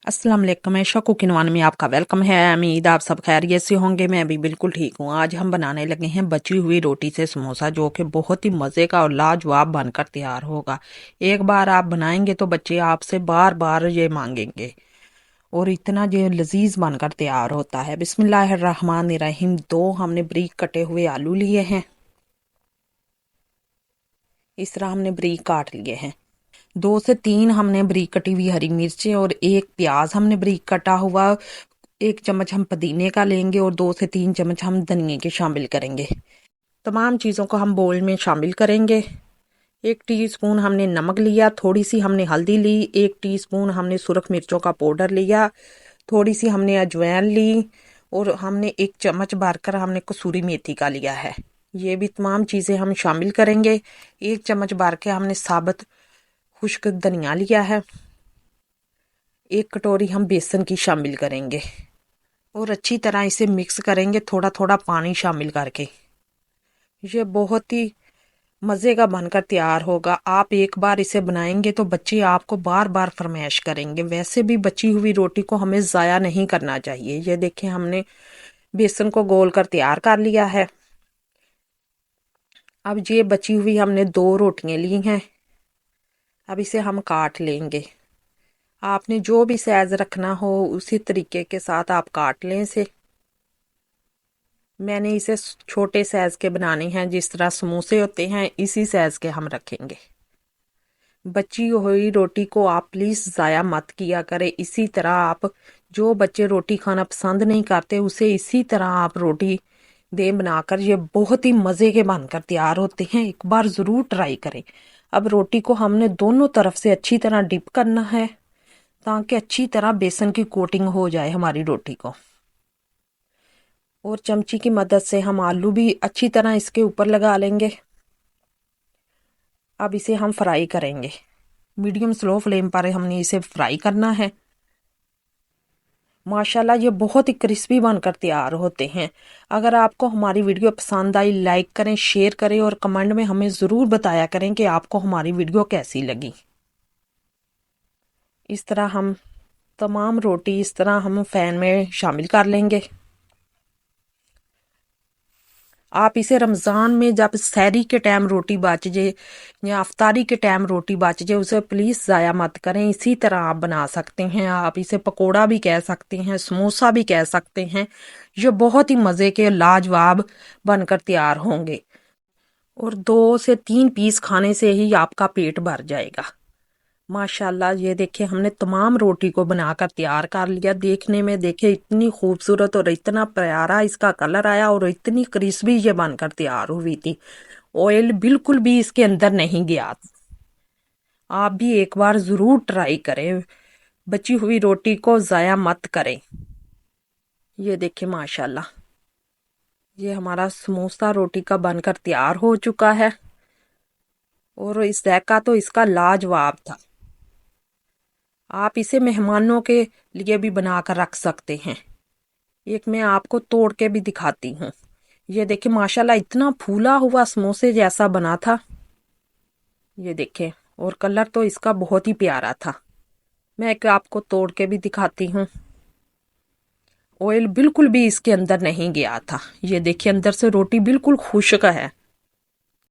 अस्सलाम वालेकुम। मैं शको किनवान में आपका वेलकम है। उम्मीद आप सब खैरियत से होंगे। मैं भी बिल्कुल ठीक हूँ। आज हम बनाने लगे हैं बची हुई रोटी से समोसा, जो कि बहुत ही मज़े का और लाजवाब बनकर तैयार होगा। एक बार आप बनाएंगे तो बच्चे आपसे बार बार ये मांगेंगे और इतना ये लजीज बनकर तैयार होता है। बिस्मिल्लाहिर्रहमानिर्रहीम। 2 हमने बारीक कटे हुए आलू लिए हैं, इस तरह हमने बारीक काट लिए हैं। 2 से 3 हमने बारीक कटी हुई हरी मिर्चें और 1 प्याज हमने बारीक कटा हुआ। 1 चम्मच हम पुदीने का लेंगे और 2 से 3 चम्मच हम धनिए के शामिल करेंगे। तमाम चीज़ों को हम बोल में शामिल करेंगे। 1 टीस्पून हमने नमक लिया, थोड़ी सी हमने हल्दी ली, 1 टीस्पून हमने सुरख मिर्चों का पाउडर लिया, थोड़ी सी हमने अजवाइन ली और हमने 1 चम्मच भरकर हमने कसूरी मेथी का लिया है। ये भी तमाम चीज़ें हम शामिल करेंगे। 1 चम्मच भर के हमने साबुत खुश्क धनिया लिया है। 1 कटोरी हम बेसन की शामिल करेंगे और अच्छी तरह इसे मिक्स करेंगे, थोड़ा थोड़ा पानी शामिल करके। ये बहुत ही मज़े का बनकर तैयार होगा। आप एक बार इसे बनाएंगे तो बच्चे आपको बार बार फरमाइश करेंगे। वैसे भी बची हुई रोटी को हमें ज़ाया नहीं करना चाहिए। ये देखें, हमने बेसन को गोल कर तैयार कर लिया है। अब ये बची हुई हमने 2 रोटियां ली हैं। अब इसे हम काट लेंगे। आपने जो भी साइज रखना हो उसी तरीके के साथ आप काट लें इसे। मैंने इसे छोटे साइज के बनाने हैं, जिस तरह समोसे होते हैं इसी साइज के हम रखेंगे। बची हुई रोटी को आप प्लीज़ ज़ाया मत किया करें। इसी तरह आप, जो बच्चे रोटी खाना पसंद नहीं करते, उसे इसी तरह आप रोटी दें बनाकर। ये बहुत ही मज़े के बनकर तैयार होते हैं, एक बार ज़रूर ट्राई करें। अब रोटी को हमने दोनों तरफ से अच्छी तरह डिप करना है ताकि अच्छी तरह बेसन की कोटिंग हो जाए हमारी रोटी को। और चमची की मदद से हम आलू भी अच्छी तरह इसके ऊपर लगा लेंगे। अब इसे हम फ्राई करेंगे। मीडियम स्लो फ्लेम पर हमने इसे फ्राई करना है। माशाल्लाह ये बहुत ही क्रिस्पी बनकर तैयार होते हैं। अगर आपको हमारी वीडियो पसंद आई, लाइक करें, शेयर करें और कमेंट में हमें ज़रूर बताया करें कि आपको हमारी वीडियो कैसी लगी। इस तरह हम तमाम रोटी इस तरह हम फैन में शामिल कर लेंगे। आप इसे रमज़ान में जब सहरी के टाइम रोटी बच जाए या अफ्तारी के टाइम रोटी बच जाए, उसे प्लीज़ ज़ाया मत करें। इसी तरह आप बना सकते हैं। आप इसे पकोड़ा भी कह सकते हैं, समोसा भी कह सकते हैं। ये बहुत ही मज़े के लाजवाब बनकर तैयार होंगे और 2 से 3 पीस खाने से ही आपका पेट भर जाएगा। माशाल्लाह ये देखिए, हमने तमाम रोटी को बनाकर तैयार कर लिया। देखने में देखिए इतनी खूबसूरत और इतना प्यारा इसका कलर आया और इतनी क्रिस्पी ये बनकर तैयार हुई थी। ऑयल बिल्कुल भी इसके अंदर नहीं गया। आप भी एक बार ज़रूर ट्राई करें। बची हुई रोटी को ज़ाया मत करें। ये देखिए माशाल्लाह, ये हमारा समोसा रोटी का बनकर तैयार हो चुका है और इस जायका तो इसका लाजवाब था। आप इसे मेहमानों के लिए भी बनाकर रख सकते हैं। एक मैं आपको तोड़ के भी दिखाती हूँ। ये देखिए माशाल्लाह इतना फूला हुआ समोसे जैसा बना था। ये देखिए, और कलर तो इसका बहुत ही प्यारा था। मैं एक आपको तोड़ के भी दिखाती हूँ। ऑयल बिल्कुल भी इसके अंदर नहीं गया था। ये देखिए अंदर से रोटी बिल्कुल खुश्क है।